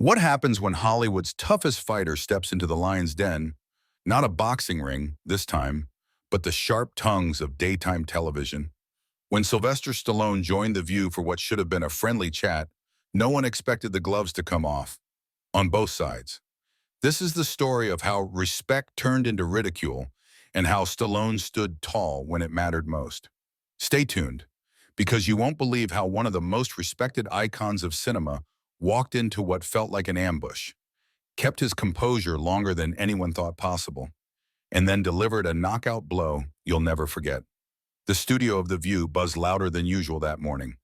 What happens when Hollywood's toughest fighter steps into the lion's den? Not a boxing ring, this time, but the sharp tongues of daytime television. When Sylvester Stallone joined The View for what should have been a friendly chat, no one expected the gloves to come off, on both sides. This is the story of how respect turned into ridicule and how Stallone stood tall when it mattered most. Stay tuned, because you won't believe how one of the most respected icons of cinema walked into what felt like an ambush, kept his composure longer than anyone thought possible, and then delivered a knockout blow you'll never forget. The studio of The View buzzed louder than usual that morning.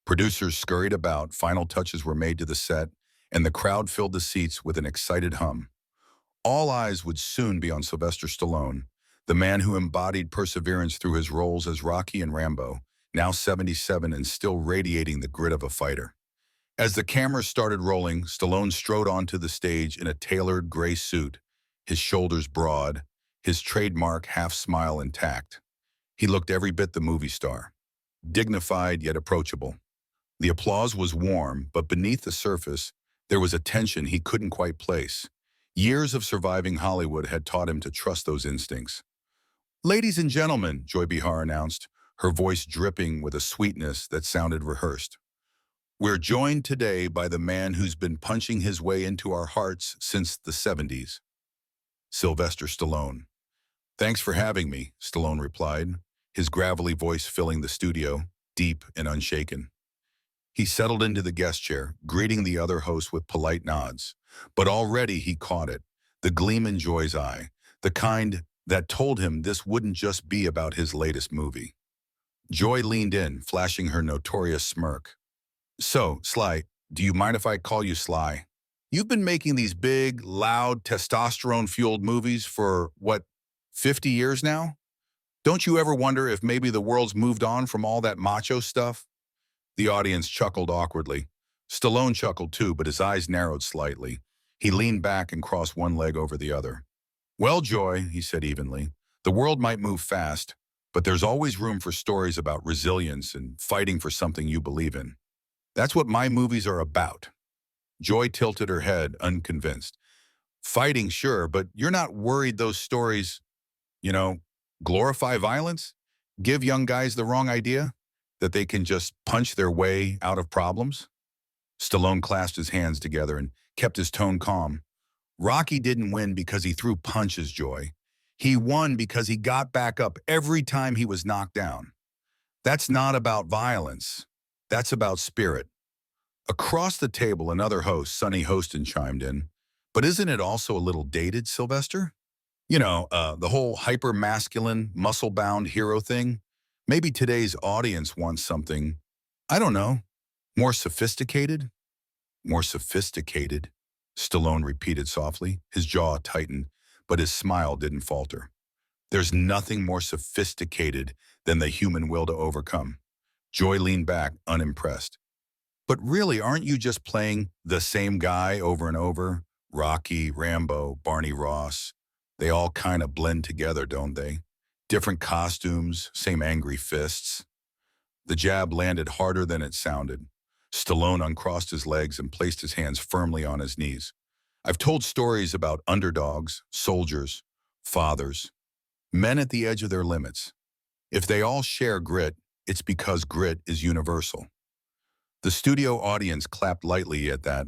Producers scurried about, final touches were made to the set, and the crowd filled the seats with an excited hum. All eyes would soon be on Sylvester Stallone, the man who embodied perseverance through his roles as Rocky and Rambo, now 77 and still radiating the grit of a fighter. As the cameras started rolling, Stallone strode onto the stage in a tailored gray suit, his shoulders broad, his trademark half-smile intact. He looked every bit the movie star, dignified yet approachable. The applause was warm, but beneath the surface, there was a tension he couldn't quite place. Years of surviving Hollywood had taught him to trust those instincts. "Ladies and gentlemen," Joy Behar announced, her voice dripping with a sweetness that sounded rehearsed. "We're joined today by the man who's been punching his way into our hearts since the 70s, Sylvester Stallone." "Thanks for having me," Stallone replied, his gravelly voice filling the studio, deep and unshaken. He settled into the guest chair, greeting the other hosts with polite nods. But already he caught it, the gleam in Joy's eye, the kind that told him this wouldn't just be about his latest movie. Joy leaned in, flashing her notorious smirk. "So, Sly, do you mind if I call you Sly? You've been making these big, loud, testosterone-fueled movies for, 50 years now? Don't you ever wonder if maybe the world's moved on from all that macho stuff?" The audience chuckled awkwardly. Stallone chuckled too, but his eyes narrowed slightly. He leaned back and crossed one leg over the other. "Well, Joy," he said evenly, "the world might move fast, but there's always room for stories about resilience and fighting for something you believe in. That's what my movies are about." Joy tilted her head, unconvinced. "Fighting, sure, but you're not worried those stories, you know, glorify violence? Give young guys the wrong idea? That they can just punch their way out of problems?" Stallone clasped his hands together and kept his tone calm. "Rocky didn't win because he threw punches, Joy. He won because he got back up every time he was knocked down. That's not about violence. That's about spirit." Across the table, another host, Sonny Hostin, chimed in. "But isn't it also a little dated, Sylvester? The whole hyper-masculine, muscle-bound hero thing? Maybe today's audience wants something, I don't know, more sophisticated?" "More sophisticated," Stallone repeated softly. His jaw tightened, but his smile didn't falter. "There's nothing more sophisticated than the human will to overcome." Joy leaned back, unimpressed. "But really, aren't you just playing the same guy over and over? Rocky, Rambo, Barney Ross. They all kind of blend together, don't they? Different costumes, same angry fists." The jab landed harder than it sounded. Stallone uncrossed his legs and placed his hands firmly on his knees. "I've told stories about underdogs, soldiers, fathers, men at the edge of their limits. If they all share grit, it's because grit is universal." The studio audience clapped lightly at that,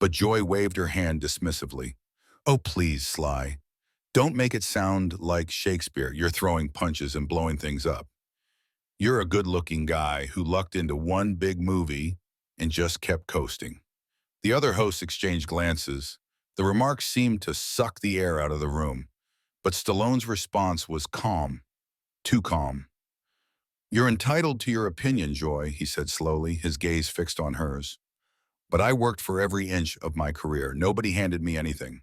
but Joy waved her hand dismissively. "Oh, please, Sly. Don't make it sound like Shakespeare. You're throwing punches and blowing things up. You're a good-looking guy who lucked into one big movie and just kept coasting." The other hosts exchanged glances. The remarks seemed to suck the air out of the room, but Stallone's response was calm, too calm. "You're entitled to your opinion, Joy," he said slowly, his gaze fixed on hers. "But I worked for every inch of my career. Nobody handed me anything.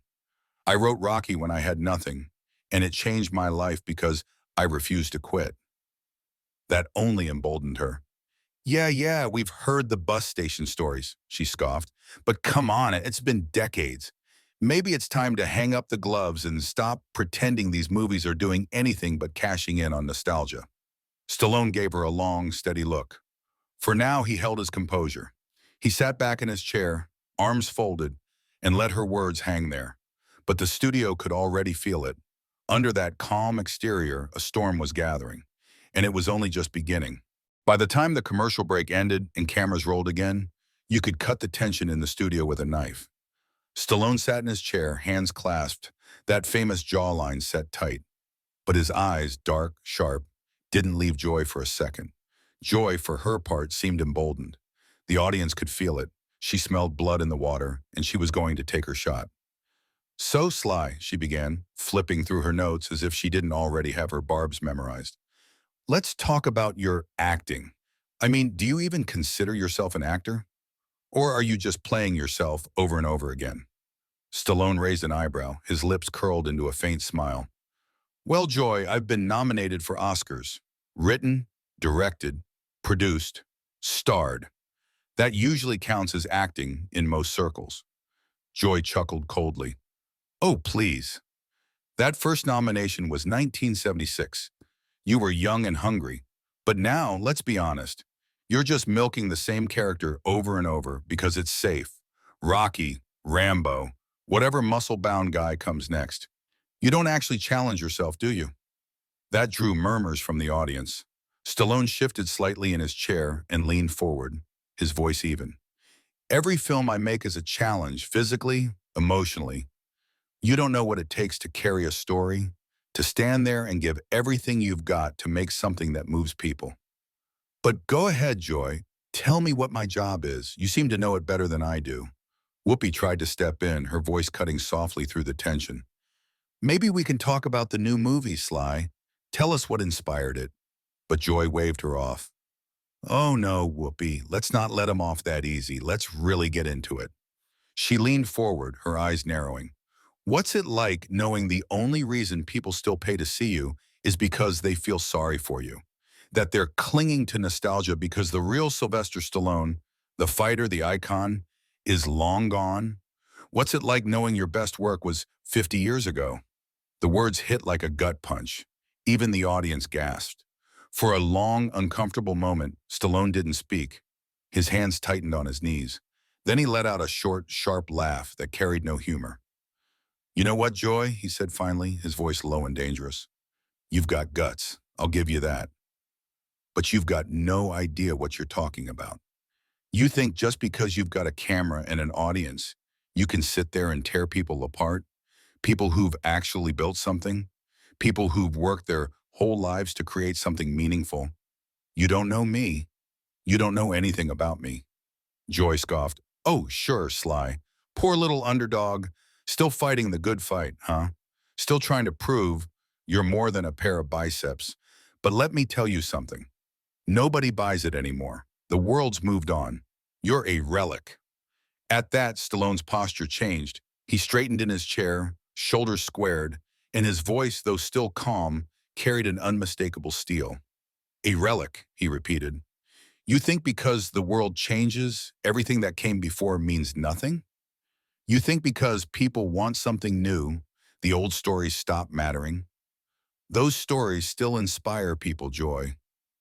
I wrote Rocky when I had nothing, and it changed my life because I refused to quit." That only emboldened her. Yeah, we've heard the bus station stories," she scoffed. "But come on, it's been decades. Maybe it's time to hang up the gloves and stop pretending these movies are doing anything but cashing in on nostalgia." Stallone gave her a long, steady look. For now, he held his composure. He sat back in his chair, arms folded, and let her words hang there. But the studio could already feel it. Under that calm exterior, a storm was gathering, and it was only just beginning. By the time the commercial break ended and cameras rolled again, you could cut the tension in the studio with a knife. Stallone sat in his chair, hands clasped, that famous jawline set tight. But his eyes, dark, sharp, didn't leave Joy for a second. Joy, for her part, seemed emboldened. The audience could feel it. She smelled blood in the water, and she was going to take her shot. "So, Sly," she began, flipping through her notes as if she didn't already have her barbs memorized. "Let's talk about your acting. I mean, do you even consider yourself an actor? Or are you just playing yourself over and over again?" Stallone raised an eyebrow, his lips curled into a faint smile. "Well, Joy, I've been nominated for Oscars. Written, directed, produced, starred. That usually counts as acting in most circles." Joy chuckled coldly. "Oh, please. That first nomination was 1976. You were young and hungry. But now, let's be honest. You're just milking the same character over and over because it's safe. Rocky, Rambo, whatever muscle-bound guy comes next. You don't actually challenge yourself, do you?" That drew murmurs from the audience. Stallone shifted slightly in his chair and leaned forward, his voice even. "Every film I make is a challenge, physically, emotionally. You don't know what it takes to carry a story, to stand there and give everything you've got to make something that moves people. But go ahead, Joy. Tell me what my job is. You seem to know it better than I do." Whoopi tried to step in, her voice cutting softly through the tension. "Maybe we can talk about the new movie, Sly. Tell us what inspired it." But Joy waved her off. "Oh no, Whoopi, let's not let him off that easy. Let's really get into it." She leaned forward, her eyes narrowing. "What's it like knowing the only reason people still pay to see you is because they feel sorry for you? That they're clinging to nostalgia because the real Sylvester Stallone, the fighter, the icon, is long gone? What's it like knowing your best work was 50 years ago?" The words hit like a gut punch. Even the audience gasped. For a long, uncomfortable moment, Stallone didn't speak. His hands tightened on his knees. Then he let out a short, sharp laugh that carried no humor. "You know what, Joy?" he said finally, his voice low and dangerous. "You've got guts. I'll give you that. But you've got no idea what you're talking about. You think just because you've got a camera and an audience, you can sit there and tear people apart? People who've actually built something? People who've worked their whole lives to create something meaningful? You don't know me. You don't know anything about me." Joy scoffed. "Oh, sure, Sly. Poor little underdog. Still fighting the good fight, huh? Still trying to prove you're more than a pair of biceps. But let me tell you something. Nobody buys it anymore. The world's moved on. You're a relic." At that, Stallone's posture changed. He straightened in his chair, shoulders squared, and his voice, though still calm, carried an unmistakable steel. "A relic," he repeated. "You think because the world changes, everything that came before means nothing? You think because people want something new, the old stories stop mattering? Those stories still inspire people, Joy.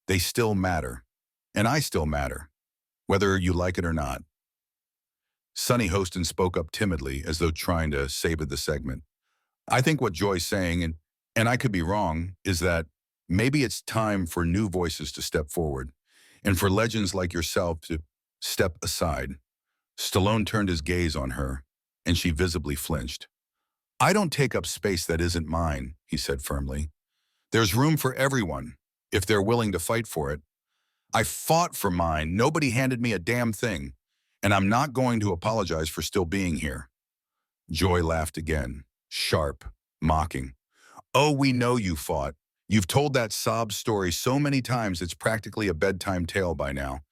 They still matter. And I still matter, whether you like it or not." Sonny Hostin spoke up timidly, as though trying to savor the segment. "I think what Joy's saying, and I could be wrong, is that maybe it's time for new voices to step forward, and for legends like yourself to step aside." Stallone turned his gaze on her, and she visibly flinched. "I don't take up space that isn't mine," he said firmly. "There's room for everyone, if they're willing to fight for it. I fought for mine. Nobody handed me a damn thing, and I'm not going to apologize for still being here." Joy laughed again, sharp, mocking. "Oh, we know you fought. You've told that sob story so many times it's practically a bedtime tale by now.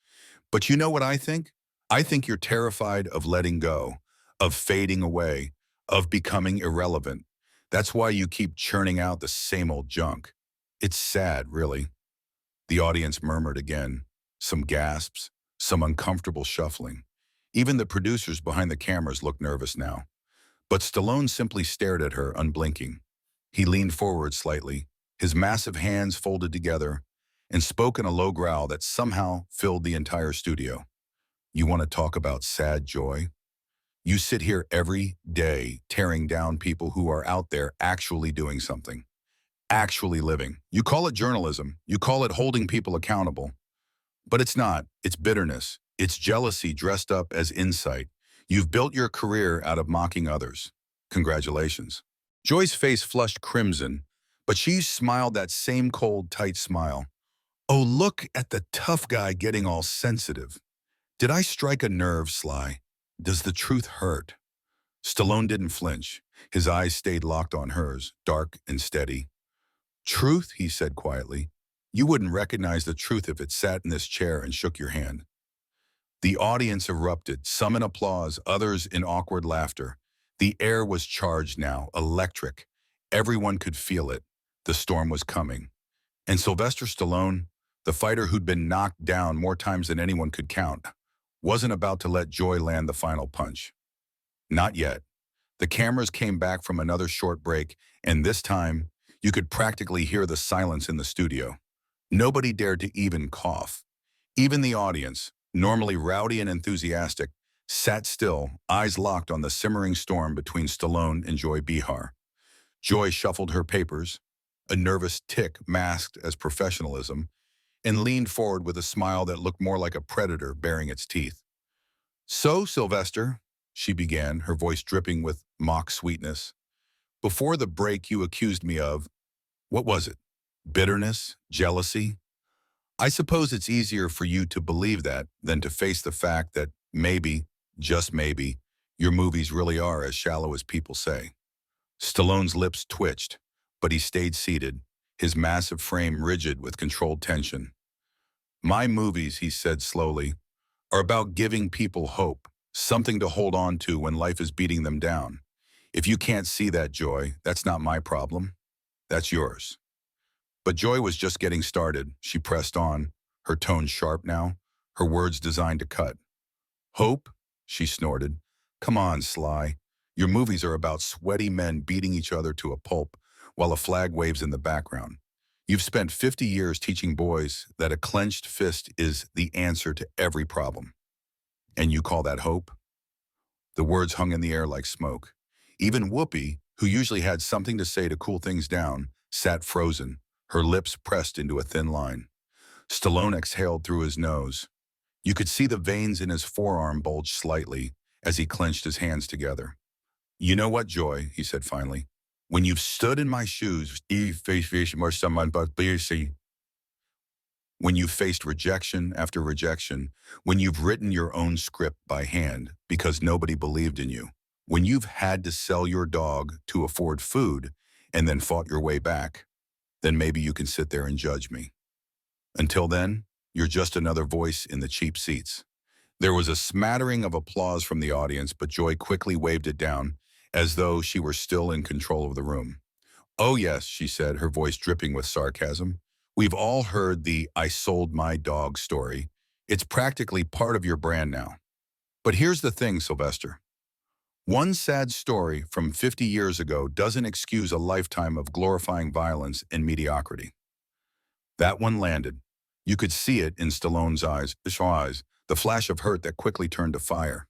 But you know what I think? I think you're terrified of letting go, of fading away, of becoming irrelevant. That's why you keep churning out the same old junk. It's sad, really." The audience murmured again, some gasps, some uncomfortable shuffling. Even the producers behind the cameras looked nervous now. But Stallone simply stared at her, unblinking. He leaned forward slightly, his massive hands folded together, and spoke in a low growl that somehow filled the entire studio. "You want to talk about sad, Joy? You sit here every day tearing down people who are out there actually doing something, actually living. You call it journalism. You call it holding people accountable. But it's not. It's bitterness. It's jealousy dressed up as insight. You've built your career out of mocking others. Congratulations. Joy's face flushed crimson, but she smiled that same cold, tight smile. Oh, look at the tough guy getting all sensitive. Did I strike a nerve, Sly? Does the truth hurt? Stallone didn't flinch. His eyes stayed locked on hers, dark and steady. Truth, he said quietly. You wouldn't recognize the truth if it sat in this chair and shook your hand. The audience erupted, some in applause, others in awkward laughter. The air was charged now, electric. Everyone could feel it. The storm was coming. And Sylvester Stallone, the fighter who'd been knocked down more times than anyone could count, wasn't about to let Joy land the final punch. Not yet. The cameras came back from another short break, and this time, you could practically hear the silence in the studio. Nobody dared to even cough. Even the audience, normally rowdy and enthusiastic, sat still, eyes locked on the simmering storm between Stallone and Joy Behar. Joy shuffled her papers, a nervous tick masked as professionalism, and leaned forward with a smile that looked more like a predator baring its teeth. So, Sylvester, she began, her voice dripping with mock sweetness, before the break you accused me of, what was it? Bitterness? Jealousy? I suppose it's easier for you to believe that than to face the fact that maybe, just maybe, your movies really are as shallow as people say. Stallone's lips twitched, but he stayed seated, his massive frame rigid with controlled tension. My movies, he said slowly, are about giving people hope, something to hold on to when life is beating them down. If you can't see that, Joy, that's not my problem. That's yours. But Joy was just getting started. She pressed on, her tone sharp now, her words designed to cut. Hope? She snorted. Come on, Sly. Your movies are about sweaty men beating each other to a pulp while a flag waves in the background. You've spent 50 years teaching boys that a clenched fist is the answer to every problem. And you call that hope? The words hung in the air like smoke. Even Whoopi, who usually had something to say to cool things down, sat frozen, her lips pressed into a thin line. Stallone exhaled through his nose. You could see the veins in his forearm bulge slightly as he clenched his hands together. You know what, Joy, he said finally. When you've stood in my shoes, when you've faced rejection after rejection, when you've written your own script by hand because nobody believed in you, when you've had to sell your dog to afford food and then fought your way back, then maybe you can sit there and judge me. Until then, you're just another voice in the cheap seats. There was a smattering of applause from the audience, but Joy quickly waved it down, as though she were still in control of the room. Oh yes, she said, her voice dripping with sarcasm. We've all heard the I sold my dog story. It's practically part of your brand now. But here's the thing, Sylvester. One sad story from 50 years ago doesn't excuse a lifetime of glorifying violence and mediocrity. That one landed. You could see it in Stallone's eyes, the flash of hurt that quickly turned to fire.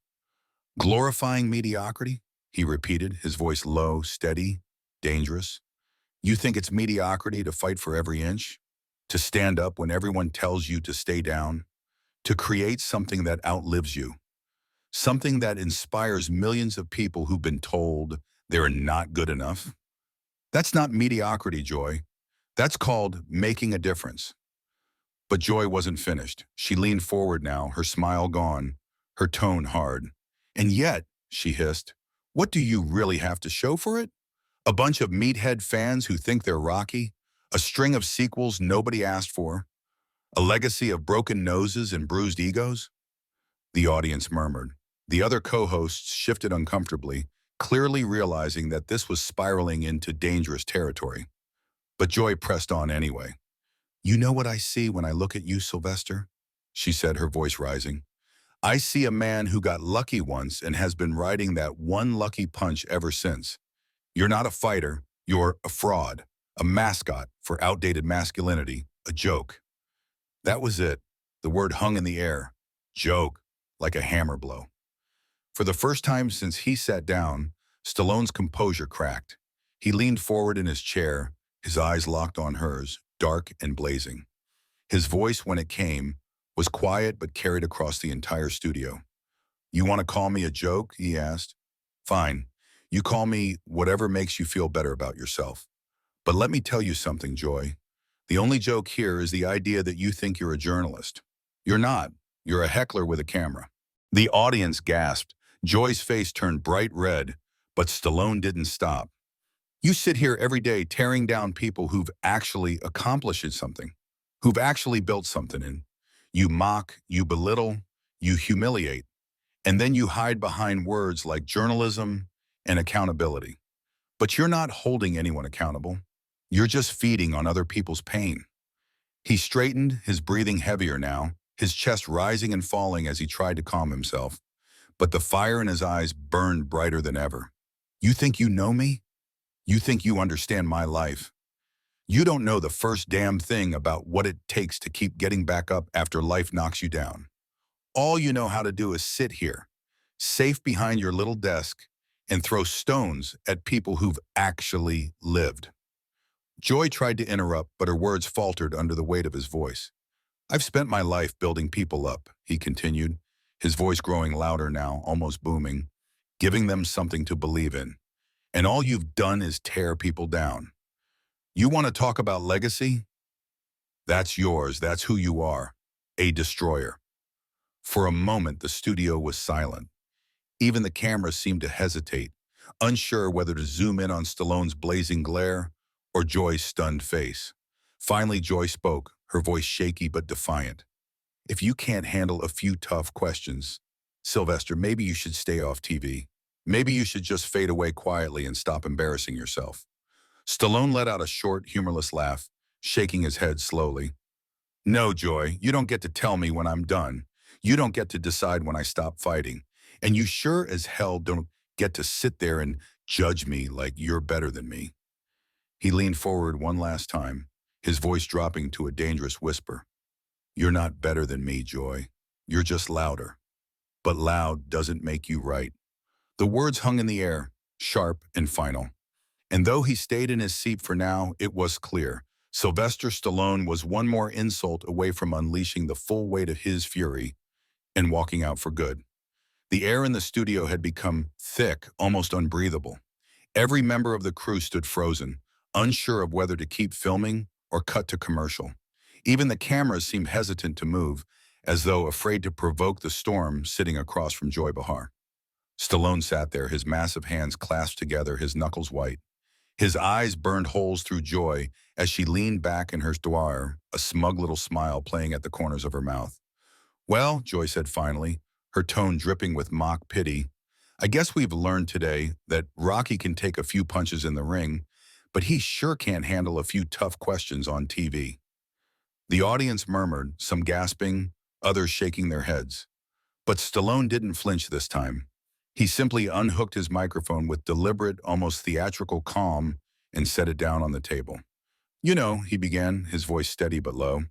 Glorifying mediocrity? He repeated, his voice low, steady, dangerous. You think it's mediocrity to fight for every inch? To stand up when everyone tells you to stay down? To create something that outlives you? Something that inspires millions of people who've been told they're not good enough? That's not mediocrity, Joy. That's called making a difference. But Joy wasn't finished. She leaned forward now, her smile gone, her tone hard. And yet, she hissed, what do you really have to show for it? A bunch of meathead fans who think they're Rocky? A string of sequels nobody asked for? A legacy of broken noses and bruised egos? The audience murmured. The other co-hosts shifted uncomfortably, clearly realizing that this was spiraling into dangerous territory. But Joy pressed on anyway. You know what I see when I look at you, Sylvester? She said, her voice rising. I see a man who got lucky once and has been riding that one lucky punch ever since. You're not a fighter, you're a fraud, a mascot for outdated masculinity, a joke. That was it. The word hung in the air. Joke, like a hammer blow. For the first time since he sat down, Stallone's composure cracked. He leaned forward in his chair, his eyes locked on hers, dark and blazing. His voice, when it came, was quiet but carried across the entire studio. "You want to call me a joke?" he asked. "Fine. You call me whatever makes you feel better about yourself. But let me tell you something, Joy. The only joke here is the idea that you think you're a journalist. You're not. You're a heckler with a camera." The audience gasped. Joy's face turned bright red, but Stallone didn't stop. "You sit here every day tearing down people who've actually accomplished something, who've actually built something, and you mock, you belittle, you humiliate, and then you hide behind words like journalism and accountability. But you're not holding anyone accountable. You're just feeding on other people's pain." He straightened, his breathing heavier now, his chest rising and falling as he tried to calm himself. But the fire in his eyes burned brighter than ever. "You think you know me? You think you understand my life? You don't know the first damn thing about what it takes to keep getting back up after life knocks you down. All you know how to do is sit here, safe behind your little desk, and throw stones at people who've actually lived." Joy tried to interrupt, but her words faltered under the weight of his voice. "I've spent my life building people up," he continued, his voice growing louder now, almost booming, "giving them something to believe in. And all you've done is tear people down. You want to talk about legacy? That's yours. That's who you are. A destroyer." For a moment, the studio was silent. Even the camera seemed to hesitate, unsure whether to zoom in on Stallone's blazing glare or Joy's stunned face. Finally, Joy spoke, her voice shaky but defiant. "If you can't handle a few tough questions, Sylvester, maybe you should stay off TV. Maybe you should just fade away quietly and stop embarrassing yourself." Stallone let out a short, humorless laugh, shaking his head slowly. "No, Joy, you don't get to tell me when I'm done. You don't get to decide when I stop fighting. And you sure as hell don't get to sit there and judge me like you're better than me." He leaned forward one last time, his voice dropping to a dangerous whisper. "You're not better than me, Joy. You're just louder. But loud doesn't make you right." The words hung in the air, sharp and final. And though he stayed in his seat for now, it was clear. Sylvester Stallone was one more insult away from unleashing the full weight of his fury and walking out for good. The air in the studio had become thick, almost unbreathable. Every member of the crew stood frozen, unsure of whether to keep filming or cut to commercial. Even the cameras seemed hesitant to move, as though afraid to provoke the storm sitting across from Joy Behar. Stallone sat there, his massive hands clasped together, his knuckles white. His eyes burned holes through Joy as she leaned back in her boudoir, a smug little smile playing at the corners of her mouth. "Well," Joy said finally, her tone dripping with mock pity, "I guess we've learned today that Rocky can take a few punches in the ring, but he sure can't handle a few tough questions on TV." The audience murmured, some gasping, others shaking their heads. But Stallone didn't flinch this time. He simply unhooked his microphone with deliberate, almost theatrical calm and set it down on the table. "You know," he began, his voice steady but low,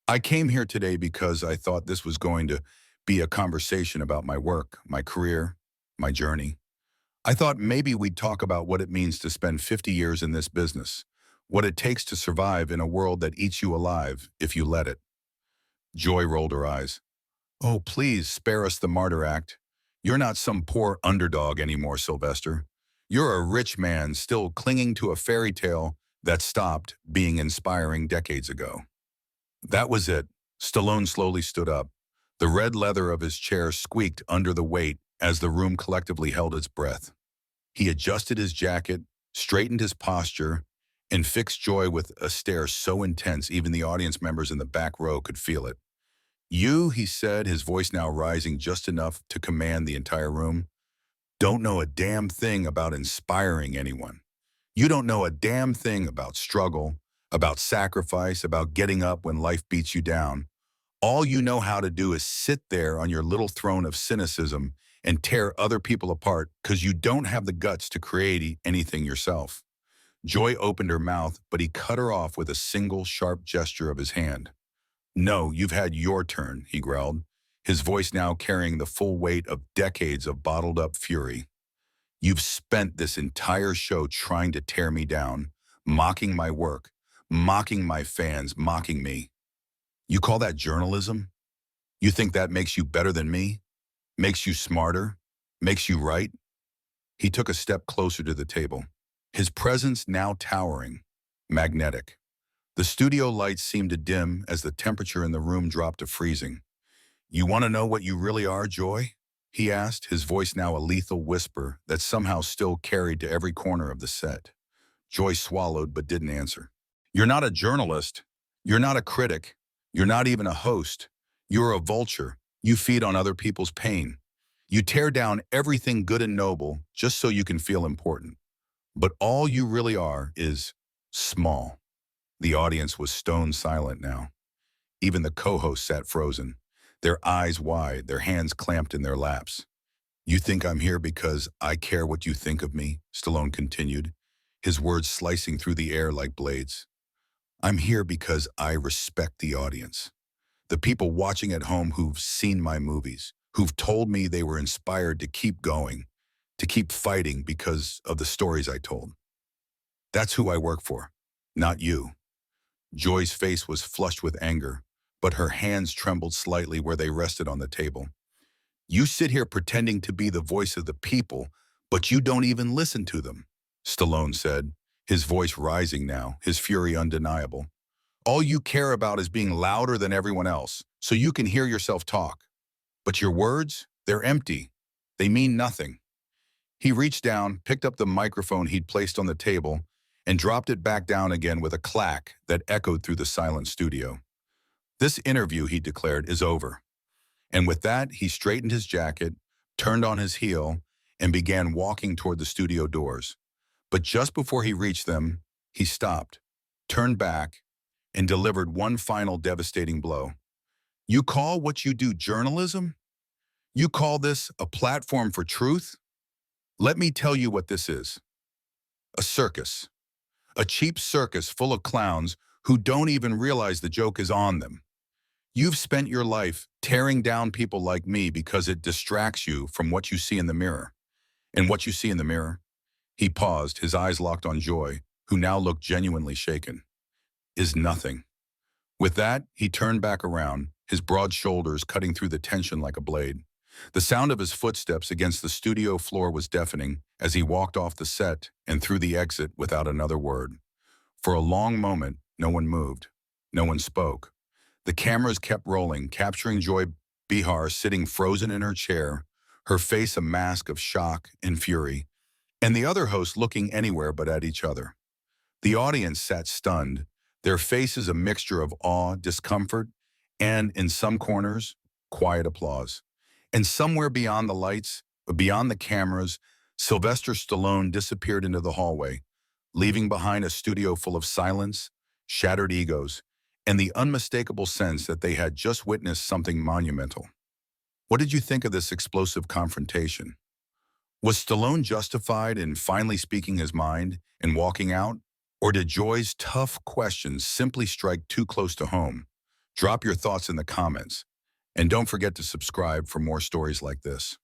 "I came here today because I thought this was going to be a conversation about my work, my career, my journey. I thought maybe we'd talk about what it means to spend 50 years in this business, what it takes to survive in a world that eats you alive if you let it." Joy rolled her eyes. "Oh, please spare us the martyr act. You're not some poor underdog anymore, Sylvester. You're a rich man still clinging to a fairy tale that stopped being inspiring decades ago." That was it. Stallone slowly stood up. The red leather of his chair squeaked under the weight as the room collectively held its breath. He adjusted his jacket, straightened his posture, and fixed Joy with a stare so intense even the audience members in the back row could feel it. "You," he said, his voice now rising just enough to command the entire room, "don't know a damn thing about inspiring anyone. You don't know a damn thing about struggle, about sacrifice, about getting up when life beats you down. All you know how to do is sit there on your little throne of cynicism and tear other people apart because you don't have the guts to create anything yourself." Joy opened her mouth, but he cut her off with a single sharp gesture of his hand. "No, you've had your turn," he growled, his voice now carrying the full weight of decades of bottled-up fury. "You've spent this entire show trying to tear me down, mocking my work, mocking my fans, mocking me. You call that journalism? You think that makes you better than me? Makes you smarter? Makes you right?" He took a step closer to the table, his presence now towering, magnetic. The studio lights seemed to dim as the temperature in the room dropped to freezing. "You want to know what you really are, Joy?" he asked, his voice now a lethal whisper that somehow still carried to every corner of the set. Joy swallowed but didn't answer. "You're not a journalist. You're not a critic. You're not even a host. You're a vulture. You feed on other people's pain. You tear down everything good and noble just so you can feel important. But all you really are is small." The audience was stone silent now. Even the co-hosts sat frozen, their eyes wide, their hands clamped in their laps. "You think I'm here because I care what you think of me?" Stallone continued, his words slicing through the air like blades. "I'm here because I respect the audience. The people watching at home who've seen my movies, who've told me they were inspired to keep going, to keep fighting because of the stories I told. That's who I work for, not you." Joy's face was flushed with anger, but her hands trembled slightly where they rested on the table. "You sit here pretending to be the voice of the people, but you don't even listen to them," Stallone said, his voice rising now, his fury undeniable. "All you care about is being louder than everyone else, so you can hear yourself talk. But your words, they're empty. They mean nothing." He reached down, picked up the microphone he'd placed on the table, and dropped it back down again with a clack that echoed through the silent studio. "This interview," he declared, "is over." And with that, he straightened his jacket, turned on his heel, and began walking toward the studio doors. But just before he reached them, he stopped, turned back, and delivered one final devastating blow. "You call what you do journalism? You call this a platform for truth? Let me tell you what this is. A circus. A cheap circus full of clowns who don't even realize the joke is on them. You've spent your life tearing down people like me because it distracts you from what you see in the mirror. And what you see in the mirror?" He paused, his eyes locked on Joy, who now looked genuinely shaken. "Is nothing." With that, he turned back around, his broad shoulders cutting through the tension like a blade. The sound of his footsteps against the studio floor was deafening as he walked off the set and through the exit without another word. For a long moment, no one moved. No one spoke. The cameras kept rolling, capturing Joy Behar sitting frozen in her chair, her face a mask of shock and fury, and the other hosts looking anywhere but at each other. The audience sat stunned, their faces a mixture of awe, discomfort, and, in some corners, quiet applause. And somewhere beyond the lights, beyond the cameras, Sylvester Stallone disappeared into the hallway, leaving behind a studio full of silence, shattered egos, and the unmistakable sense that they had just witnessed something monumental. What did you think of this explosive confrontation? Was Stallone justified in finally speaking his mind and walking out? Or did Joy's tough questions simply strike too close to home? Drop your thoughts in the comments. And don't forget to subscribe for more stories like this.